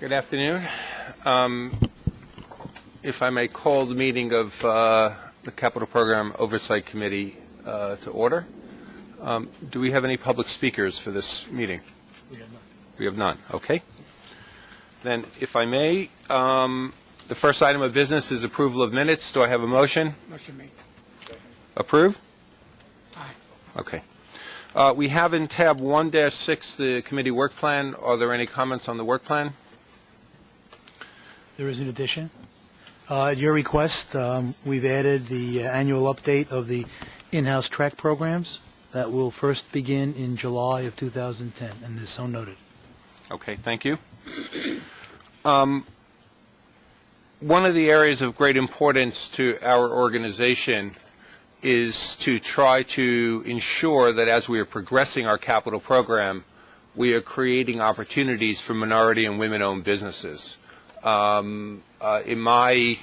Good afternoon. If I may call the meeting of the Capital Program Oversight Committee to order. Do we have any public speakers for this meeting? We have none. We have none. Okay. Then, if I may, the first item of business is approval of minutes. Do I have a motion? Motion made. Approve? Aye. Okay. We have in tab 1-6 the committee work plan. Are there any comments on the work plan? There is an addition. At your request, we've added the annual update of the in-house track programs that will first begin in July of 2010, and is so noted. Okay, thank you. One of the areas of great importance to our organization is to try to ensure that as we are progressing our capital program, we are creating opportunities for minority and women-owned businesses. In my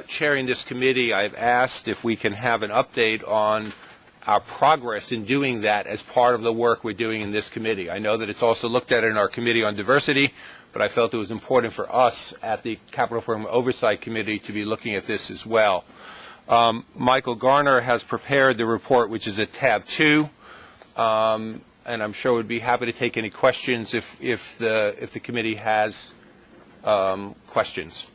chairing this committee, I've asked if we can have an update on our progress in doing that as part of the work we're doing in this committee. I know that it's also looked at in our Committee on Diversity, but I felt it was important for us at the Capital Program Oversight Committee to be looking at this as well. Michael Garner has prepared the report, which is at tab 2, and I'm sure we'd be happy to take any questions if the committee has questions.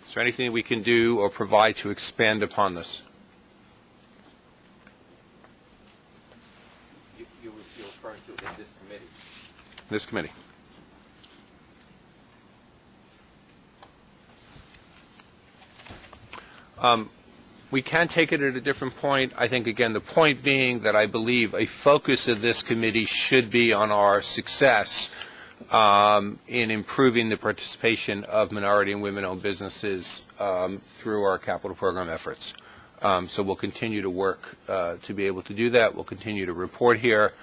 Is there anything we can do or provide to expand upon this? You're referring to in this committee? This committee. We can take it at a different point. I think, again, the point being that I believe a focus of this committee should be on our success in improving the participation of minority and women-owned businesses through our capital program efforts. So we'll continue to work to be able to do that. We'll continue to report here.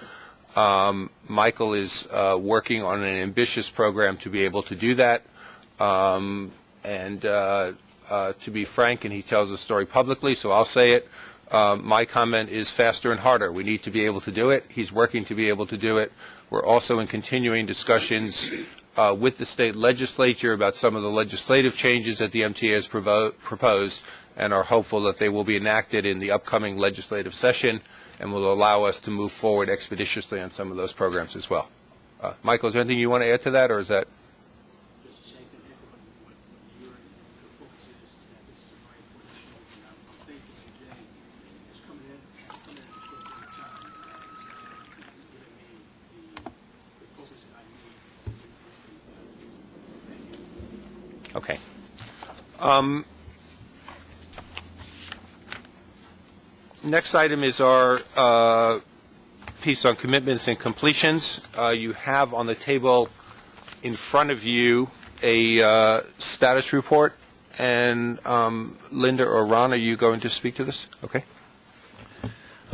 Michael is working on an ambitious program to be able to do that. To be frank, and he tells the story publicly, so I'll say it, my comment is faster and harder. We need to be able to do it. He's working to be able to do it. We're also in continuing discussions with the state legislature about some of the legislative changes that the MTA has proposed, and are hopeful that they will be enacted in the upcoming legislative session and will allow us to move forward expeditiously on some of those programs as well. Michael, is there anything you want to add to that, or is that? Okay. Next item is our piece on commitments and completions. You have on the table in front of you a status report. And Linda or Ron, are you going to speak to this? Okay.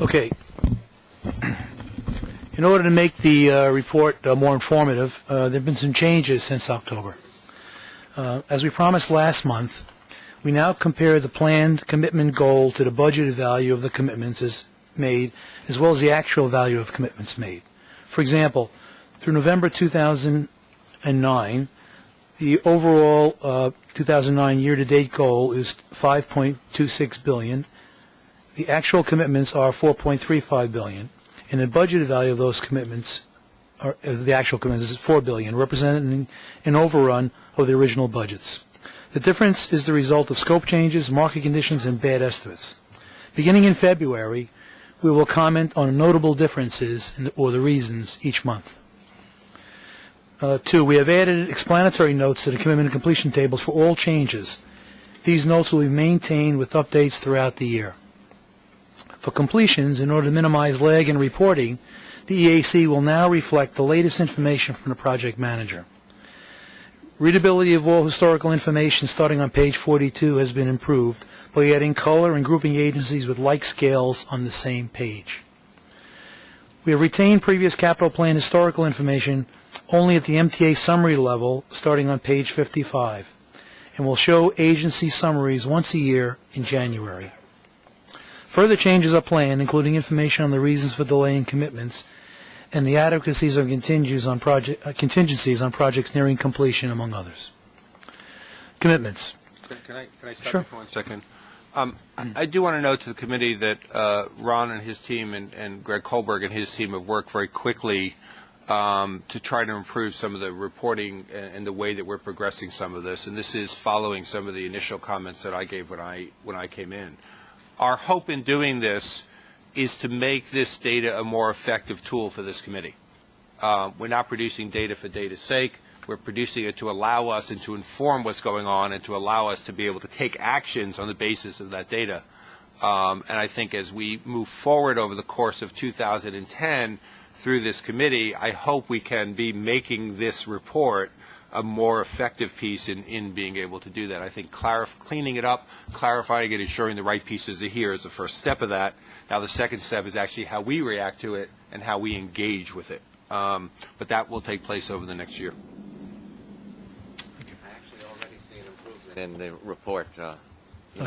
Okay. In order to make the report more informative, there have been some changes since October. As we promised last month, we now compare the planned commitment goal to the budgeted value of the commitments as made, as well as the actual value of commitments made. For example, through November 2009, the overall 2009 year-to-date goal is $5.26 billion. The actual commitments are $4.35 billion, and the budgeted value of those commitments, or the actual commitments, is $4 billion, representing an overrun of the original budgets. The difference is the result of scope changes, market conditions, and bad estimates. Beginning in February, we will comment on notable differences or the reasons each month. 2, we have added explanatory notes to the commitment and completion tables for all changes. These notes will be maintained with updates throughout the year. For completions, in order to minimize lag in reporting, the EAC will now reflect the latest information from the project manager. Readability of all historical information starting on page 42 has been improved by adding color and grouping agencies with like scales on the same page. We have retained previous capital plan historical information only at the MTA summary level starting on page 55, and will show agency summaries once a year in January. Further changes are planned, including information on the reasons for delay in commitments and the adequacies of contingencies on projects nearing completion, among others. Commitments. Can I stop Sure. you for 1 second? I do want to note to the committee that Ron and his team and Greg Kohlberg and his team have worked very quickly to try to improve some of the reporting and the way that we're progressing some of this. And this is following some of the initial comments that I gave when I came in. Our hope in doing this is to make this data a more effective tool for this committee. We're not producing data for data's sake. We're producing it to allow us and to inform what's going on and to allow us to be able to take actions on the basis of that data. And I think as we move forward over the course of 2010 through this committee, I hope we can be making this report a more effective piece in being able to do that. I think cleaning it up, clarifying it, ensuring the right pieces are here is the first step of that. Now the second step is actually how we react to it and how we engage with it. But that will take place over the next year. I actually already see an improvement in the report,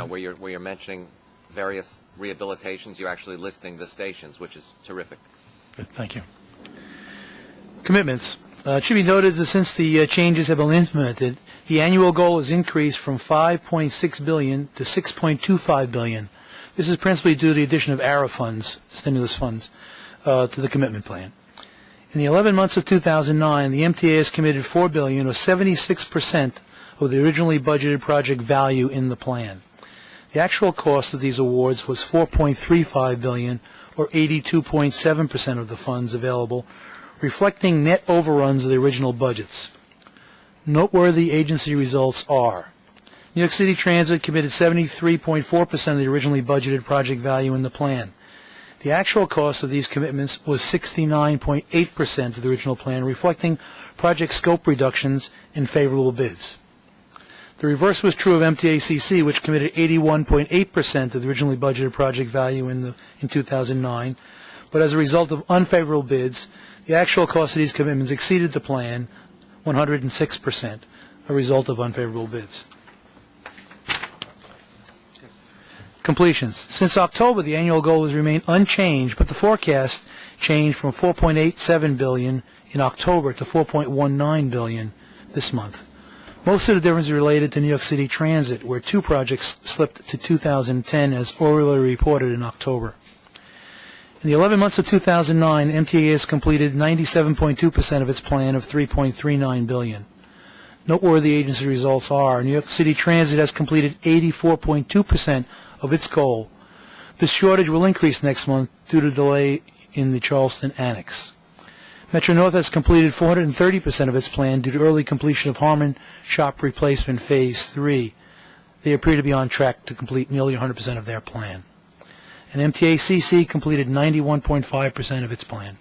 where you're mentioning various rehabilitations. You're actually listing the stations, which is terrific. Good, thank you. Commitments. It should be noted that since the changes have been implemented, the annual goal has increased from $5.6 billion to $6.25 billion. This is principally due to the addition of ARA funds, stimulus funds, to the commitment plan. In the 11 months of 2009, the MTA has committed $4 billion, or 76% of the originally budgeted project value in the plan. The actual cost of these awards was $4.35 billion, or 82.7% of the funds available, reflecting net overruns of the original budgets. Noteworthy agency results are: New York City Transit committed 73.4% of the originally budgeted project value in the plan. The actual cost of these commitments was 69.8% of the original plan, reflecting project scope reductions in favorable bids. The reverse was true of MTACC, which committed 81.8% of the originally budgeted project value in 2009, but as a result of unfavorable bids, the actual cost of these commitments exceeded the plan 106%, a result of unfavorable bids. Completions. Since October, the annual goal has remained unchanged, but the forecast changed from $4.87 billion in October to $4.19 billion this month. Most of the difference is related to New York City Transit, where 2 projects slipped to 2010 as orally reported in October. In the 11 months of 2009, MTA has completed 97.2% of its plan of $3.39 billion. Noteworthy agency results are: New York City Transit has completed 84.2% of its goal. This shortage will increase next month due to delay in the Charleston Annex. Metro-North has completed 430% of its plan due to early completion of Harmon Shop Replacement Phase 3. They appear to be on track to complete nearly 100% of their plan. And MTACC completed 91.5% of its plan.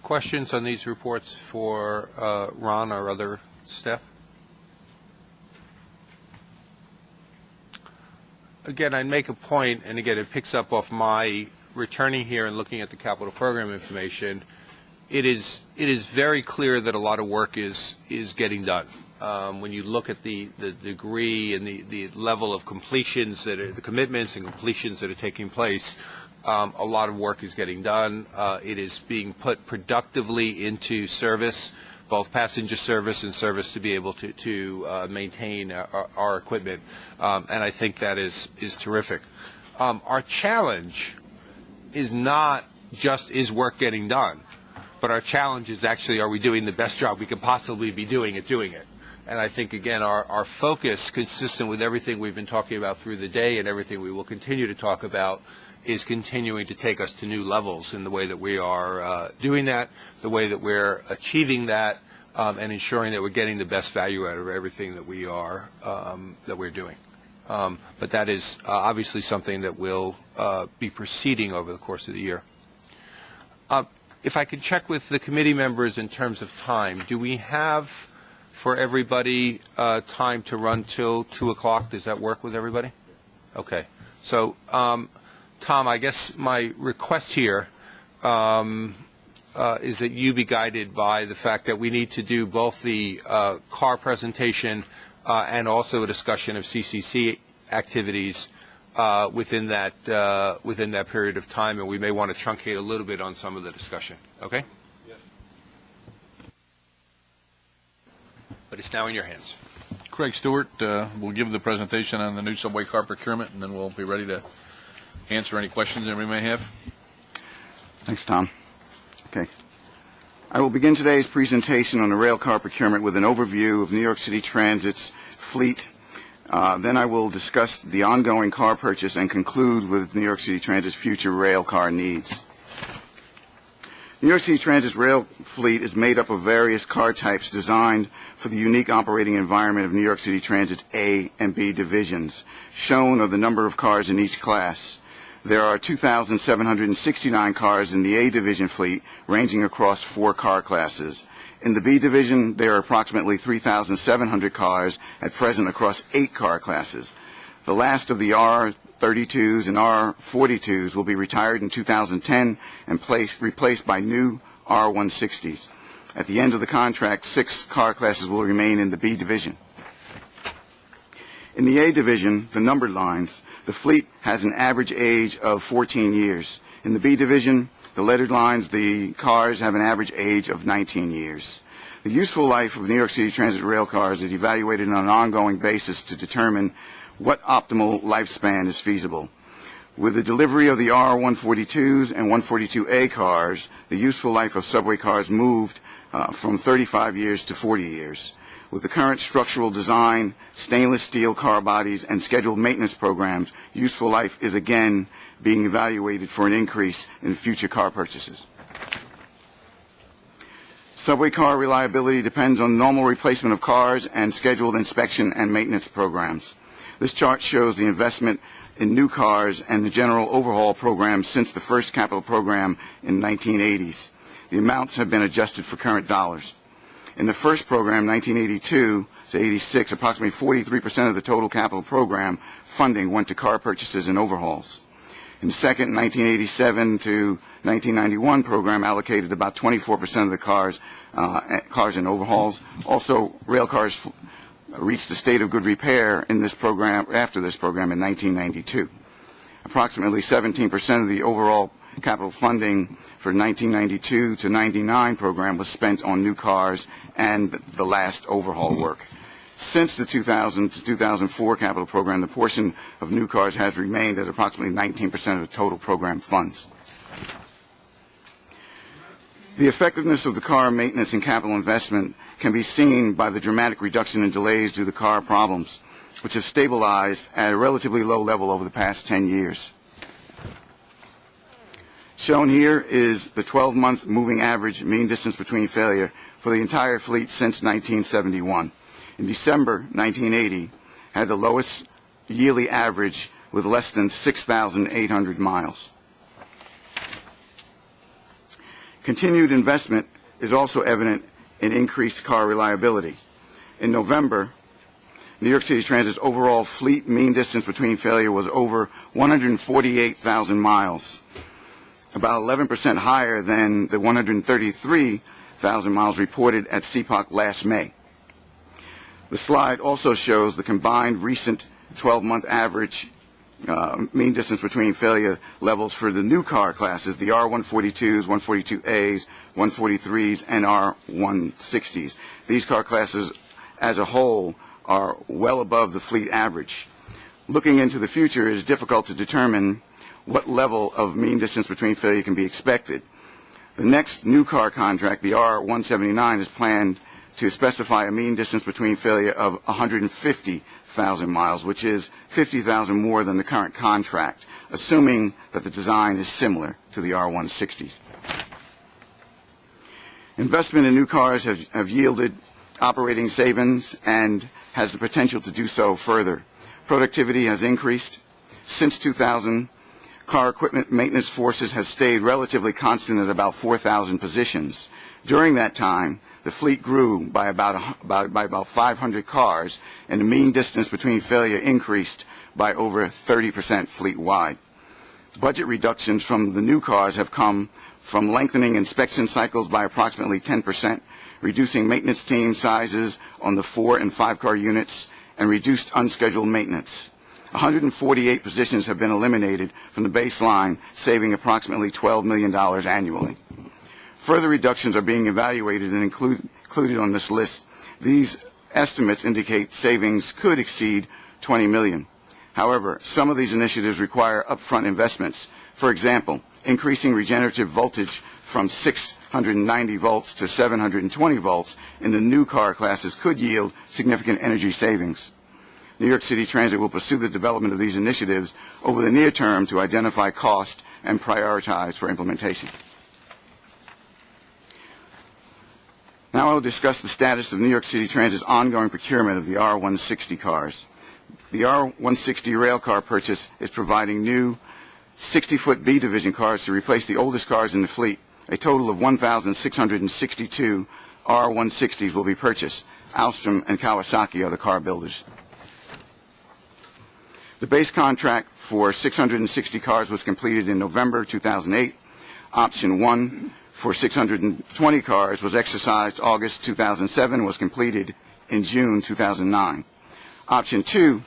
Questions on these reports for Ron or other staff? Again, I'd make a point, and again, it picks up off my returning here and looking at the capital program information. It is very clear that a lot of work is getting done. When you look at the degree and the level of completions that are, the commitments and completions that are taking place, a lot of work is getting done. It is being put productively into service, both passenger service and service to be able to maintain our equipment, and I think that is terrific. Our challenge is not just is work getting done, but our challenge is actually, are we doing the best job we can possibly be doing at doing it? And I think, again, our focus, consistent with everything we've been talking about through the day and everything we will continue to talk about, is continuing to take us to new levels in the way that we are doing that, the way that we're achieving that, and ensuring that we're getting the best value out of everything that we are that we're doing. But that is obviously something that will be proceeding over the course of the year. If I could check with the committee members in terms of time, do we have for everybody time to run till 2 o'clock? Does that work with everybody? Okay. So, Tom, I guess my request here is that you be guided by the fact that we need to do both the car presentation and also a discussion of CCC activities within that period of time, and we may want to truncate a little bit on some of the discussion. Okay? Yes. But it's now in your hands. Craig Stewart will give the presentation on the new subway car procurement, and then we'll be ready to answer any questions that we may have. Thanks, Tom. Okay. I will begin today's presentation on the rail car procurement with an overview of New York City Transit's fleet. Then I will discuss the ongoing car purchase and conclude with New York City Transit's future rail car needs. New York City Transit's rail fleet is made up of various car types designed for the unique operating environment of New York City Transit's A and B divisions. Shown are the number of cars in each class. There are 2,769 cars in the A division fleet, ranging across 4 car classes. In the B division, there are approximately 3,700 cars at present across 8 car classes. The last of the R32s and R42s will be retired in 2010 and replaced by new R160s. At the end of the contract, 6 car classes will remain in the B division. In the A division, the numbered lines, the fleet has an average age of 14 years. In the B division, the lettered lines, the cars have an average age of 19 years. The useful life of New York City Transit rail cars is evaluated on an ongoing basis to determine what optimal lifespan is feasible. With the delivery of the R142s and 142A cars, the useful life of subway cars moved from 35 years to 40 years. With the current structural design, stainless steel car bodies, and scheduled maintenance programs, useful life is again being evaluated for an increase in future car purchases. Subway car reliability depends on normal replacement of cars and scheduled inspection and maintenance programs. This chart shows the investment in new cars and the general overhaul program since the first capital program in the 1980s. The amounts have been adjusted for current dollars. In the first program, 1982 to 86, approximately 43% of the total capital program funding went to car purchases and overhauls. In the second, 1987 to 1991 program allocated about 24% of the cars and overhauls. Also, rail cars reached a state of good repair in this program after this program in 1992. Approximately 17% of the overall capital funding for 1992 to 99 program was spent on new cars and the last overhaul work. Since the 2000 to 2004 capital program, the portion of new cars has remained at approximately 19% of the total program funds. The effectiveness of the car maintenance and capital investment can be seen by the dramatic reduction in delays due to car problems, which have stabilized at a relatively low level over the past 10 years. Shown here is the 12-month moving average mean distance between failure for the entire fleet since 1971. In December 1980, had the lowest yearly average with less than 6,800 miles. Continued investment is also evident in increased car reliability. In November, New York City Transit's overall fleet mean distance between failure was over 148,000 miles, about 11% higher than the 133,000 miles reported at CPOC last May. The slide also shows the combined recent 12-month average mean distance between failure levels for the new car classes, the R142s, 142As, 143s, and R160s. These car classes as a whole are well above the fleet average. Looking into the future, it is difficult to determine what level of mean distance between failure can be expected. The next new car contract, the R179, is planned to specify a mean distance between failure of 150,000 miles, which is 50,000 more than the current contract, assuming that the design is similar to the R160s. Investment in new cars have yielded operating savings and has the potential to do so further. Productivity has increased. Since 2000, car equipment maintenance forces has stayed relatively constant at about 4,000 positions. During that time, the fleet grew by about 500 cars, and the mean distance between failure increased by over 30% fleet-wide. Budget reductions from the new cars have come from lengthening inspection cycles by approximately 10%, reducing maintenance team sizes on the 4 and 5 car units, and reduced unscheduled maintenance. 148 positions have been eliminated from the baseline, saving approximately $12 million annually. Further reductions are being evaluated and included on this list. These estimates indicate savings could exceed $20 million. However, some of these initiatives require upfront investments. For example, increasing regenerative voltage from 690 volts to 720 volts in the new car classes could yield significant energy savings. New York City Transit will pursue the development of these initiatives over the near term to identify cost and prioritize for implementation. Now I will discuss the status of New York City Transit's ongoing procurement of the R160 cars. The R160 rail car purchase is providing new 60-foot B division cars to replace the oldest cars in the fleet. A total of 1,662 R160s will be purchased. Alstom and Kawasaki are the car builders. The base contract for 660 cars was completed in November 2008. Option 1 for 620 cars was exercised August 2007 and was completed in June 2009. Option 2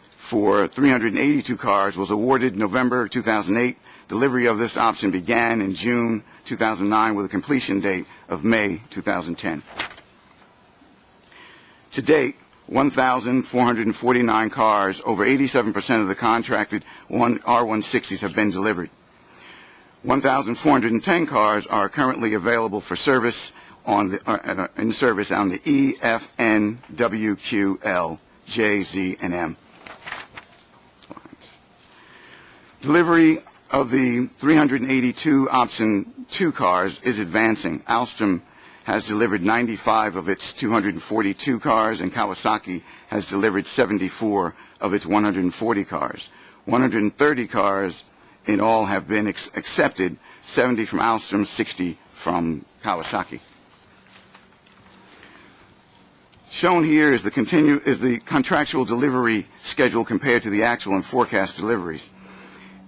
for 382 cars was awarded November 2008. Delivery of this option began in June 2009 with a completion date of May 2010. To date, 1,449 cars, over 87% of the contracted R160s have been delivered. 1,410 cars are currently available for service in service on the E, F, N, W, Q, L, J, Z, and M lines. Delivery of the 382 Option 2 cars is advancing. Alstom has delivered 95 of its 242 cars, and Kawasaki has delivered 74 of its 140 cars. 130 cars in all have been accepted, 70 from Alstom, 60 from Kawasaki. Shown here is the contractual delivery schedule compared to the actual and forecast deliveries.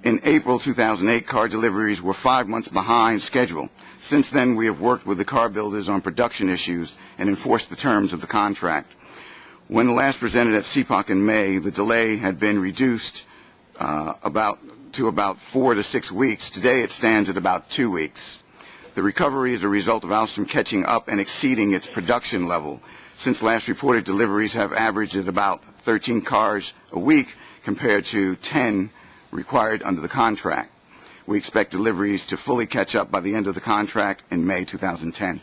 In April 2008, car deliveries were 5 months behind schedule. Since then, we have worked with the car builders on production issues and enforced the terms of the contract. When last presented at CPOC in May, the delay had been reduced to about 4 to 6 weeks. Today, it stands at about 2 weeks. The recovery is a result of Alstom catching up and exceeding its production level. Since last reported, deliveries have averaged at about 13 cars a week compared to 10 required under the contract. We expect deliveries to fully catch up by the end of the contract in May 2010.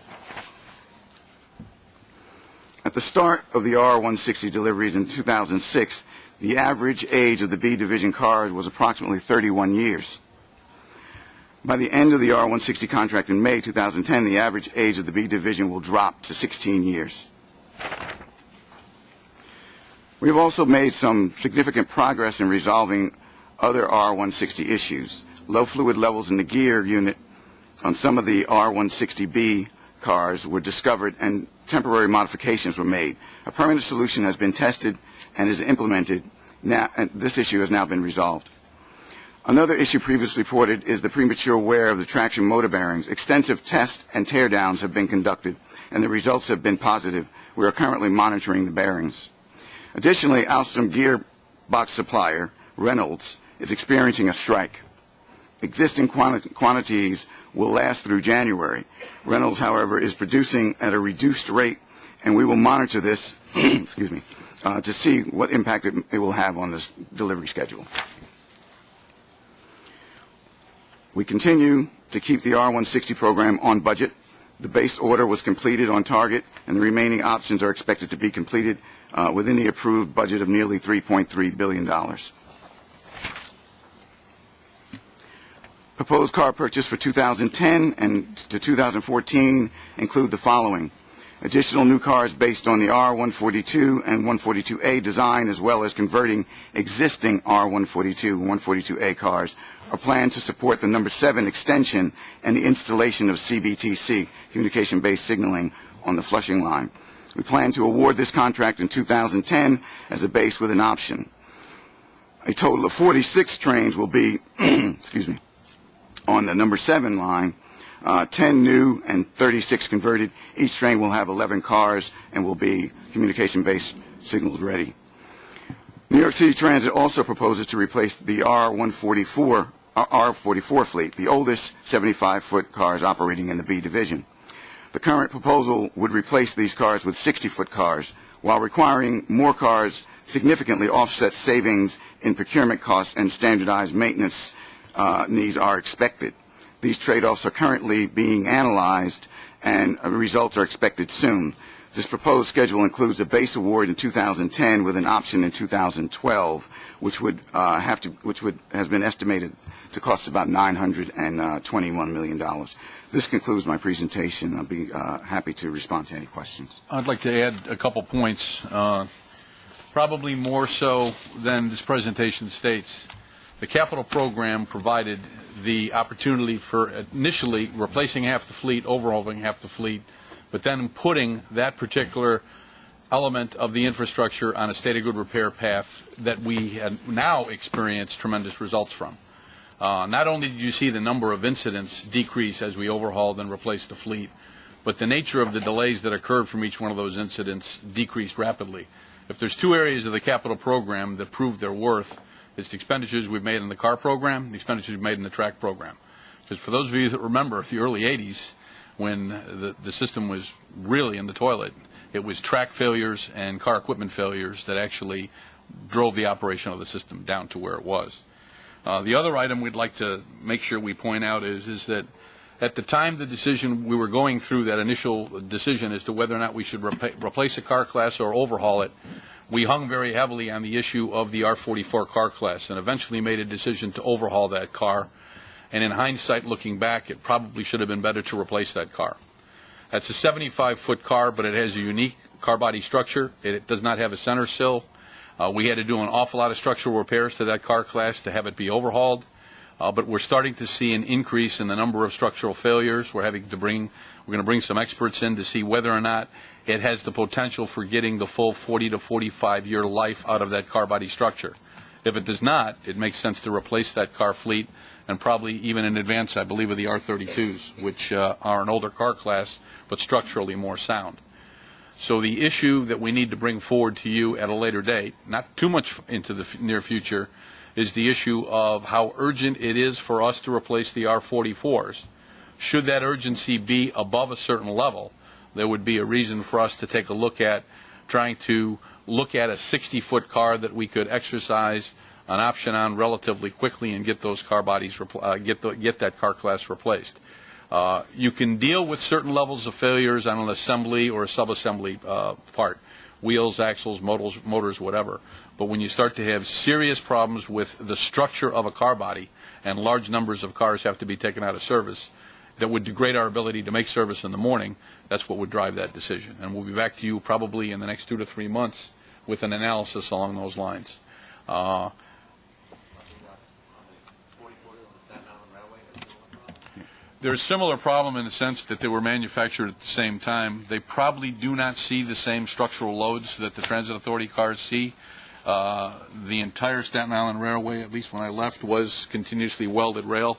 At the start of the R160 deliveries in 2006, the average age of the B division cars was approximately 31 years. By the end of the R160 contract in May 2010, the average age of the B division will drop to 16 years. We have also made some significant progress in resolving other R160 issues. Low fluid levels in the gear unit on some of the R160B cars were discovered and temporary modifications were made. A permanent solution has been tested and is implemented now, and this issue has now been resolved. Another issue previously reported is the premature wear of the traction motor bearings. Extensive tests and teardowns have been conducted, and the results have been positive. We are currently monitoring the bearings. Additionally, Alstom gearbox supplier, Reynolds, is experiencing a strike. Existing quantities will last through January. Reynolds, however, is producing at a reduced rate, and we will monitor this to see what impact it will have on this delivery schedule. We continue to keep the R160 program on budget. The base order was completed on target, and the remaining options are expected to be completed within the approved budget of nearly $3.3 billion. Proposed car purchase for 2010 and to 2014 include the following: additional new cars based on the R142 and 142A design, as well as converting existing R142 and 142A cars, are planned to support the number 7 extension and the installation of CBTC, communication-based signaling, on the Flushing line. We plan to award this contract in 2010 as a base with an option. A total of 46 trains will be on the number 7 line, 10 new and 36 converted. Each train will have 11 cars and will be communication-based signals ready. New York City Transit also proposes to replace the R44 fleet, the oldest 75-foot cars operating in the B division. The current proposal would replace these cars with 60-foot cars, while requiring more cars significantly offsets savings in procurement costs and standardized maintenance needs are expected. These trade-offs are currently being analyzed, and results are expected soon. This proposed schedule includes a base award in 2010 with an option in 2012, which has been estimated to cost about $921 million. This concludes my presentation. I'll be happy to respond to any questions. I'd like to add a couple points, probably more so than this presentation states. The capital program provided the opportunity for initially replacing half the fleet, overhauling half the fleet, but then putting that particular element of the infrastructure on a state of good repair path that we had now experienced tremendous results from. Not only did you see the number of incidents decrease as we overhauled and replaced the fleet, but the nature of the delays that occurred from each one of those incidents decreased rapidly. If there's two areas of the capital program that proved their worth, it's the expenditures we've made in the car program, the expenditures we've made in the track program. Because for those of you that remember the early 80s, when the system was really in the toilet, it was track failures and car equipment failures that actually drove the operation of the system down to where it was. The other item we'd like to make sure we point out is that at the time the decision, we were going through that initial decision as to whether or not we should replace a car class or overhaul it, we hung very heavily on the issue of the R44 car class and eventually made a decision to overhaul that car. And in hindsight, looking back, it probably should have been better to replace that car. That's a 75-foot car, but it has a unique car body structure. It does not have a center sill. We had to do an awful lot of structural repairs to that car class to have it be overhauled. But we're starting to see an increase in the number of structural failures. We're going to bring some experts in to see whether or not it has the potential for getting the full 40 to 45-year life out of that car body structure. If it does not, it makes sense to replace that car fleet, and probably even in advance, I believe, of the R32s, which are an older car class, but structurally more sound. So the issue that we need to bring forward to you at a later date, not too much into the near future, is the issue of how urgent it is for us to replace the R44s. Should that urgency be above a certain level, there would be a reason for us to take a look at trying to look at a 60-foot car that we could exercise an option on relatively quickly and get those car bodies, get that car class replaced. You can deal with certain levels of failures on an assembly or a sub-assembly part, wheels, axles, motors, whatever. But when you start to have serious problems with the structure of a car body and large numbers of cars have to be taken out of service, that would degrade our ability to make service in the morning, that's what would drive that decision. And we'll be back to you probably in the next 2 to 3 months with an analysis along those lines. There's a similar problem in the sense that they were manufactured at the same time. They probably do not see the same structural loads that the Transit Authority cars see. The entire Staten Island Railway, at least when I left, was continuously welded rail.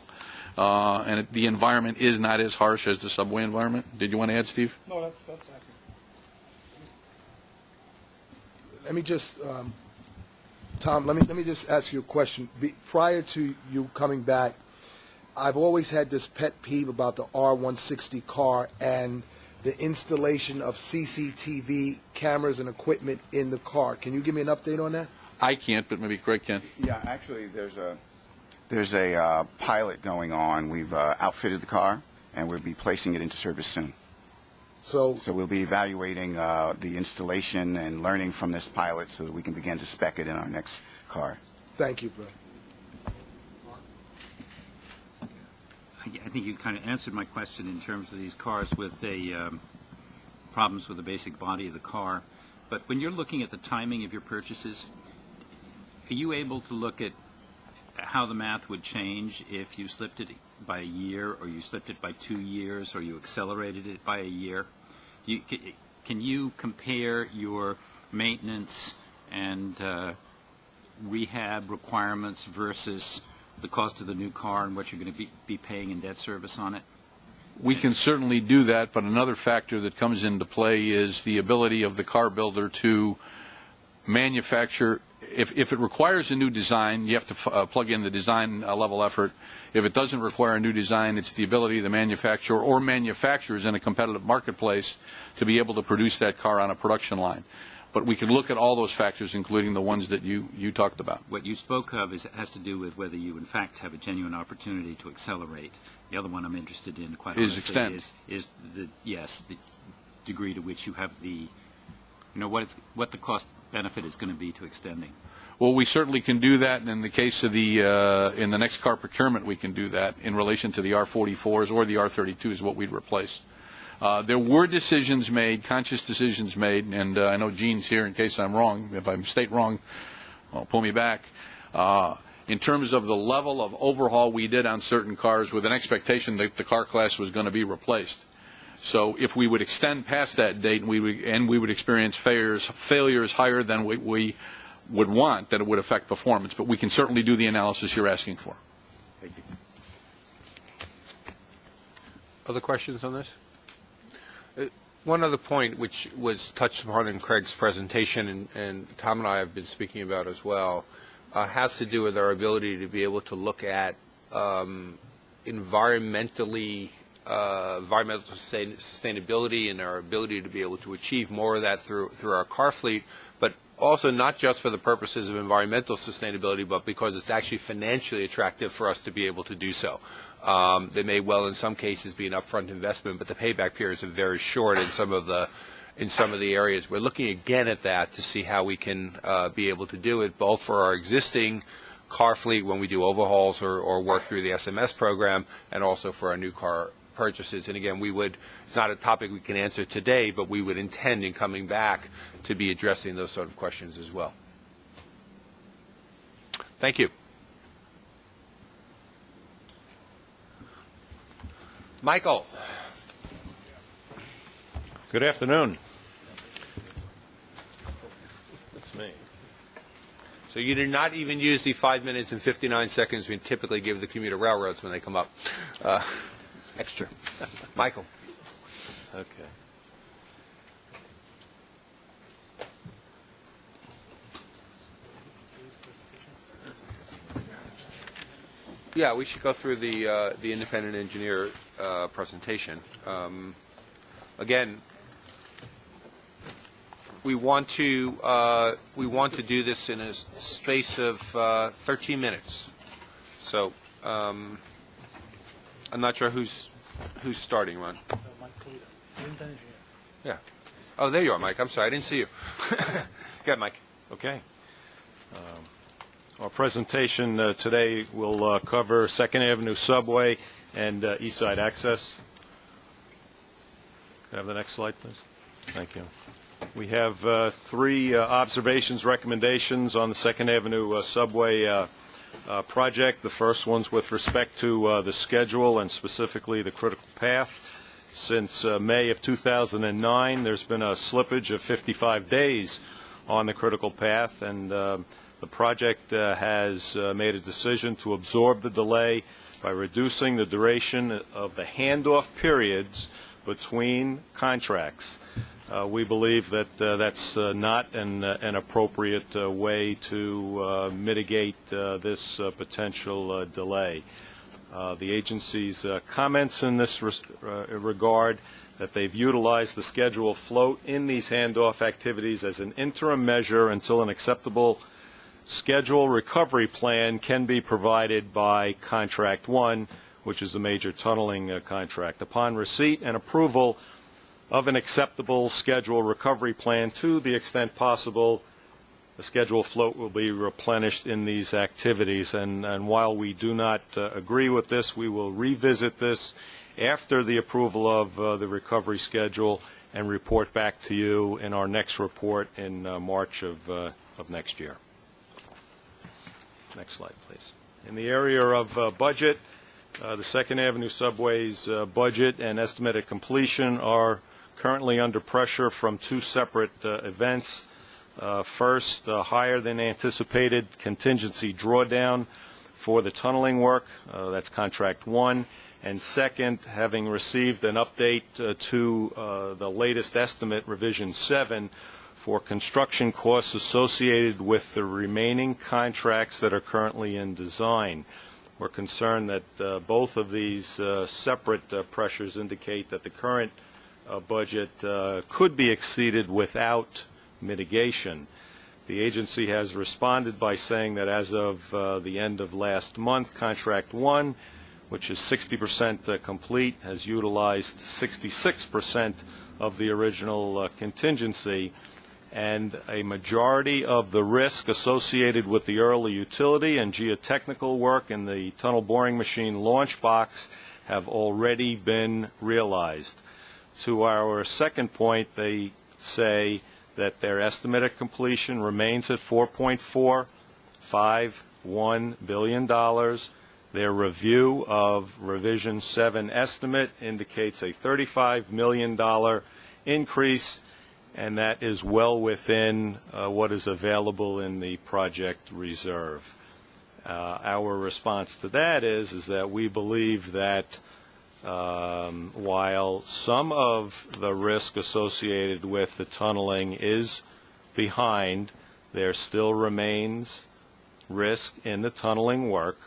And the environment is not as harsh as the subway environment. Did you want to add, Steve? No, that's accurate. Let me just, Tom, let me just ask you a question. Prior to you coming back, I've always had this pet peeve about the R160 car and the installation of CCTV cameras and equipment in the car. Can you give me an update on that? I can't, but maybe Craig can. Yeah, actually, there's a pilot going on. We've outfitted the car, and we'll be placing it into service soon. So we'll be evaluating the installation and learning from this pilot so that we can begin to spec it in our next car. thank you, Brett. I think you kind of answered my question in terms of these cars with problems with the basic body of the car. But when you're looking at the timing of your purchases, are you able to look at how the math would change if you slipped it by a year, or you slipped it by 2 years, or you accelerated it by a year? Can you compare your maintenance and rehab requirements versus the cost of the new car and what you're going to be paying in debt service on it? We can certainly do that, but another factor that comes into play is the ability of the car builder to manufacture if it requires a new design, you have to plug in the design level effort. If it doesn't require a new design, it's the ability of the manufacturer or manufacturers in a competitive marketplace to be able to produce that car on a production line. But we can look at all those factors, including the ones that you talked about. What you spoke of has to do with whether you, in fact, have a genuine opportunity to accelerate. The other one I'm interested in, quite honestly, is the degree to which you have the, what the cost benefit is going to be to extending. Well, we certainly can do that, and in the case of in the next car procurement, we can do that in relation to the R44s or the R32s, what we'd replace. There were decisions made, conscious decisions made, and I know Gene's here in case I'm wrong. If I state wrong, pull me back. In terms of the level of overhaul we did on certain cars with an expectation that the car class was going to be replaced. So if we would extend past that date and we would experience failures higher than we would want, that it would affect performance. But we can certainly do the analysis you're asking for. Thank you. Other questions on this? One other point which was touched upon in Craig's presentation and Tom and I have been speaking about as well has to do with our ability to be able to look at environmental sustainability and our ability to be able to achieve more of that through our car fleet, but also not just for the purposes of environmental sustainability, but because it's actually financially attractive for us to be able to do so. They may well, in some cases, be an upfront investment, but the payback periods are very short in some of the areas. We're looking again at that to see how we can be able to do it, both for our existing car fleet when we do overhauls or work through the SMS program, and also for our new car purchases. And again, it's not a topic we can answer today, but we would intend in coming back to be addressing those sort of questions as well. Thank you. Michael. Good afternoon. That's me. So you did not even use the 5 minutes and 59 seconds we typically give the commuter railroads when they come up. Extra. Michael. Okay. Yeah, we should go through the independent engineer presentation. Again, we want to do this in a space of 13 minutes. So I'm not sure who's starting, Ron. Yeah. Oh, there you are, Mike. I'm sorry, I didn't see you. Go ahead, Mike. Okay. Our presentation today will cover 2nd Avenue Subway and East Side Access. Can I have the next slide, please? Thank you. We have 3 observations, recommendations on the 2nd Avenue Subway project. The first one's with respect to the schedule and specifically the critical path. Since May of 2009, there's been a slippage of 55 days on the critical path, and the project has made a decision to absorb the delay by reducing the duration of the handoff periods between contracts. We believe that that's not an appropriate way to mitigate this potential delay. The agency's comments in this regard that they've utilized the schedule float in these handoff activities as an interim measure until an acceptable schedule recovery plan can be provided by Contract 1, which is the major tunneling contract. Upon receipt and approval of an acceptable schedule recovery plan, to the extent possible, the schedule float will be replenished in these activities. And while we do not agree with this, we will revisit this after the approval of the recovery schedule and report back to you in our next report in March of next year. Next slide, please. In the area of budget, the 2nd Avenue Subway's budget and estimated completion are currently under pressure from 2 separate events. First, higher than anticipated contingency drawdown for the tunneling work. That's Contract 1. And second, having received an update to the latest estimate, Revision 7, for construction costs associated with the remaining contracts that are currently in design. We're concerned that both of these separate pressures indicate that the current budget could be exceeded without mitigation. The agency has responded by saying that as of the end of last month, Contract 1, which is 60% complete, has utilized 66% of the original contingency, and a majority of the risk associated with the early utility and geotechnical work in the tunnel boring machine launch box have already been realized. To our second point, they say that their estimate of completion remains at $4.451 billion. Their review of Revision 7 estimate indicates a $35 million increase, and that is well within what is available in the project reserve. Our response to that is that we believe that while some of the risk associated with the tunneling is behind, there still remains risk in the tunneling work,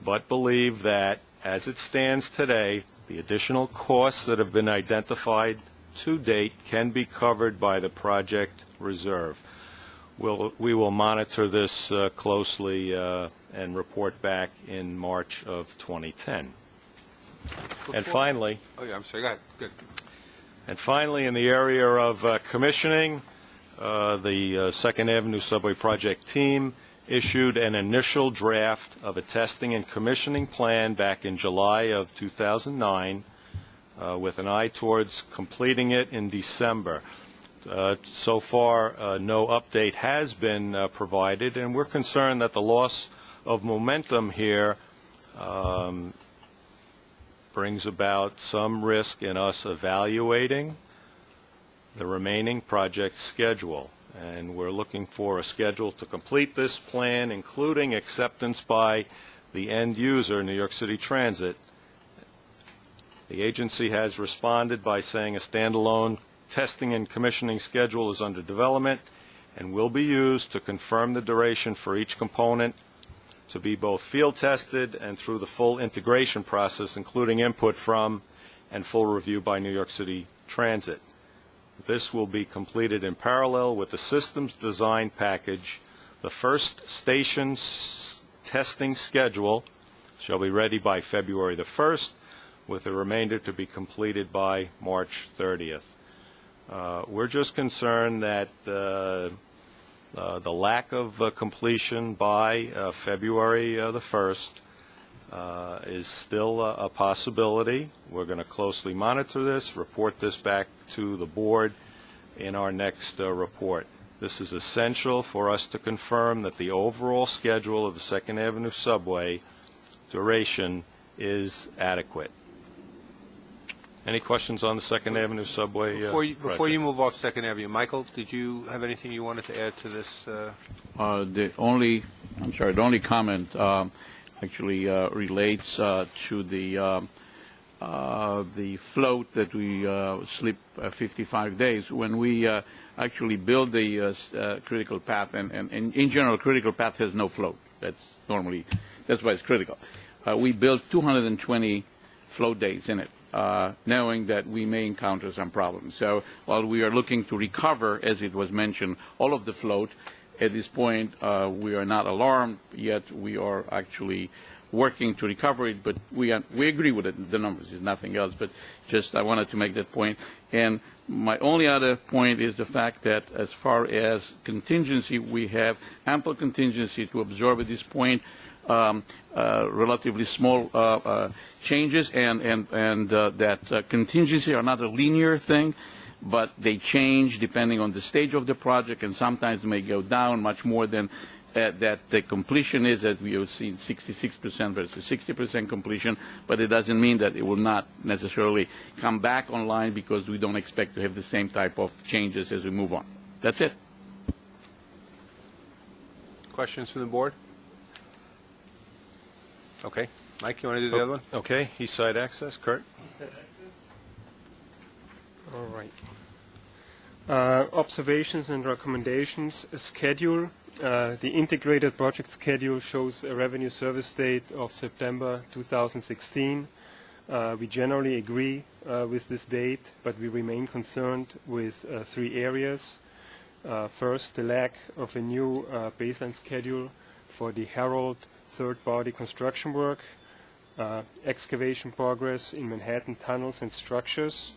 but believe that as it stands today, the additional costs that have been identified to date can be covered by the project reserve. We will monitor this closely and report back in March of 2010. And finally, I'm sorry, go ahead. Good. And finally, in the area of commissioning, the Second Avenue Subway Project team issued an initial draft of a testing and commissioning plan back in July of 2009 with an eye towards completing it in December. So far, no update has been provided, and we're concerned that the loss of momentum here brings about some risk in us evaluating the remaining project schedule. And we're looking for a schedule to complete this plan, including acceptance by the end user, New York City Transit. The agency has responded by saying a standalone testing and commissioning schedule is under development and will be used to confirm the duration for each component to be both field tested and through the full integration process, including input from and full review by New York City Transit. This will be completed in parallel with the systems design package. The first station's testing schedule shall be ready by February the 1st, with the remainder to be completed by March 30th. We're just concerned that the lack of completion by February the 1st is still a possibility. We're going to closely monitor this, report this back to the board in our next report. This is essential for us to confirm that the overall schedule of the Second Avenue Subway duration is adequate. Any questions on the Second Avenue Subway Before you move off Second Avenue, Michael, did you have anything you wanted to add to this? The only comment actually relates to the float that we slip 55 days. When we actually build the critical path, and in general, critical path has no float. That's why it's critical. We built 220 float days in it, knowing that we may encounter some problems. So while we are looking to recover, as it was mentioned, all of the float, at this point we are not alarmed, yet we are actually working to recover it, but we agree with it, the numbers, is nothing else, but just I wanted to make that point. And my only other point is the fact that as far as contingency, we have ample contingency to absorb at this point relatively small changes, and that contingency are not a linear thing, but they change depending on the stage of the project, and sometimes may go down much more than that the completion is, as we have seen, 66% versus 60% completion, but it doesn't mean that it will not necessarily come back online because we don't expect to have the same type of changes as we move on. That's it. Questions from the board? Okay. Mike, you want to do the other one? Okay. East Side Access, Kurt? East Side Access. All right. Observations and recommendations. Schedule. The integrated project schedule shows a revenue service date of September 2016. We generally agree with this date, but we remain concerned with three areas. First, the lack of a new baseline schedule for the Herald third-body construction work, excavation progress in Manhattan tunnels and structures,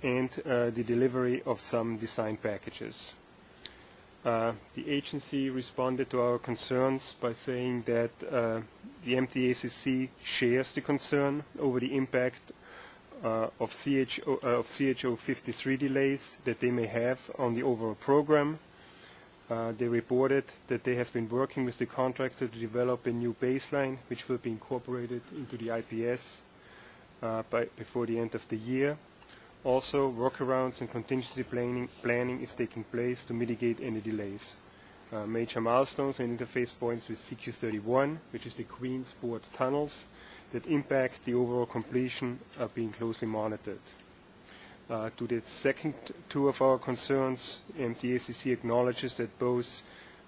and the delivery of some design packages. The agency responded to our concerns by saying that the MTACC shares the concern over the impact of CHO 53 delays that they may have on the overall program. They reported that they have been working with the contractor to develop a new baseline which will be incorporated into the IPS before the end of the year. Also, workarounds and contingency planning is taking place to mitigate any delays. Major milestones and interface points with CQ31, which is the Queensport tunnels, that impact the overall completion are being closely monitored. To the second two of our concerns, MTACC acknowledges that both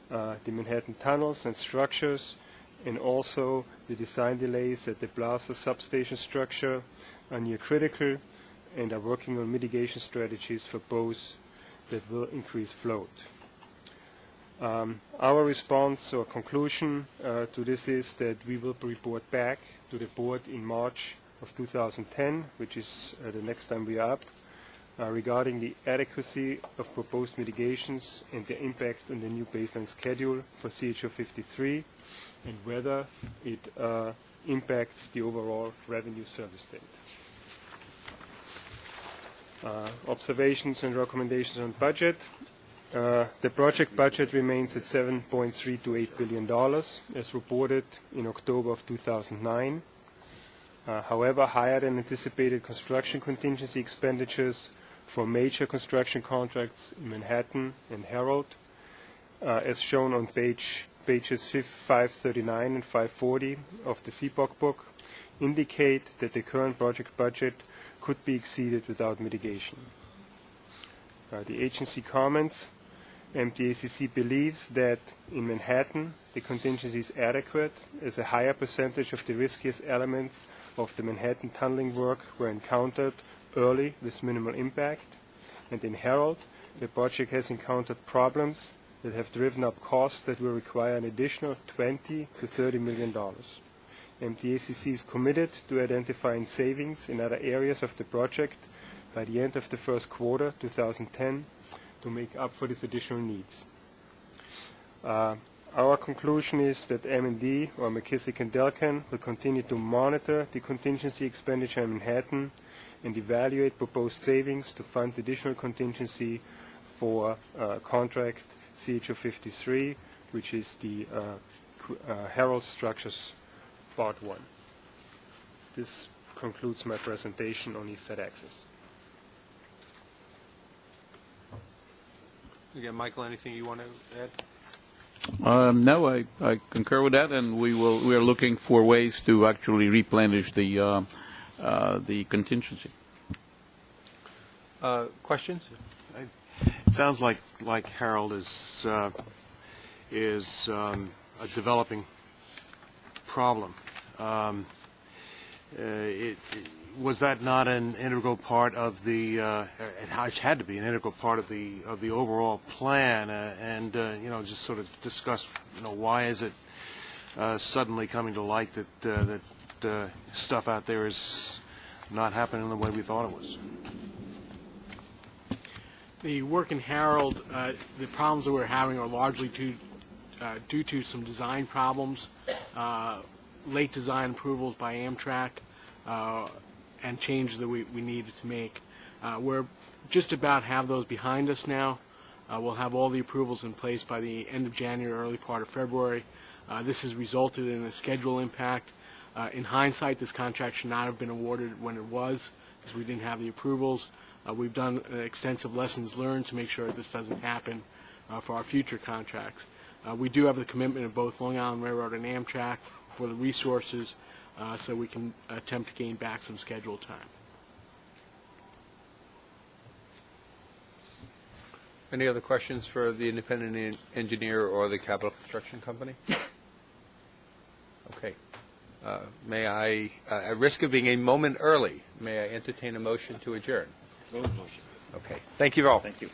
the Manhattan tunnels and structures and also the design delays at the Plaza substation structure are near critical and are working on mitigation strategies for both that will increase float. Our response or conclusion to this is that we will report back to the board in March of 2010, which is the next time we are up, regarding the adequacy of proposed mitigations and their impact on the new baseline schedule for CHO 53 and whether it impacts the overall revenue service date. Observations and recommendations on budget. The project budget remains at $7.328 billion as reported in October of 2009. However, higher than anticipated construction contingency expenditures for major construction contracts in Manhattan and Herald, as shown on pages 539 and 540 of the CPOC book, indicate that the current project budget could be exceeded without mitigation. The agency comments. MTACC believes that in Manhattan the contingency is adequate as a higher percentage of the riskiest elements of the Manhattan tunneling work were encountered early with minimal impact, and in Herald the project has encountered problems that have driven up costs that will require an additional $20 to $30 million. MTACC is committed to identifying savings in other areas of the project by the end of the first quarter 2010 to make up for these additional needs. Our conclusion is that M&D, or McKissick & Delcan, will continue to monitor the contingency expenditure in Manhattan and evaluate proposed savings to fund additional contingency for contract CHO 53, which is the Herald Structures Part 1. This concludes my presentation on East Side Access. Again, Michael, anything you want to add? No, I concur with that, and we are looking for ways to actually replenish the contingency. Questions? It sounds like Harold is a developing problem. Was that not an integral part of the? It had to be an integral part of the overall plan, and just sort of discuss, why is it suddenly coming to light that stuff out there is not happening the way we thought it was? The work in Herald, the problems that we're having are largely due to some design problems, late design approvals by Amtrak, and changes that we needed to make. We're just about have those behind us now. We'll have all the approvals in place by the end of January, early part of February. This has resulted in a schedule impact. In hindsight, this contract should not have been awarded when it was, because we didn't have the approvals. We've done extensive lessons learned to make sure this doesn't happen for our future contracts. We do have the commitment of both Long Island Railroad and Amtrak for the resources so we can attempt to gain back some schedule time. Any other questions for the independent engineer or the capital construction company? Okay. May I, at risk of being a moment early, may I entertain a motion to adjourn? Okay. Thank you all. Thank you.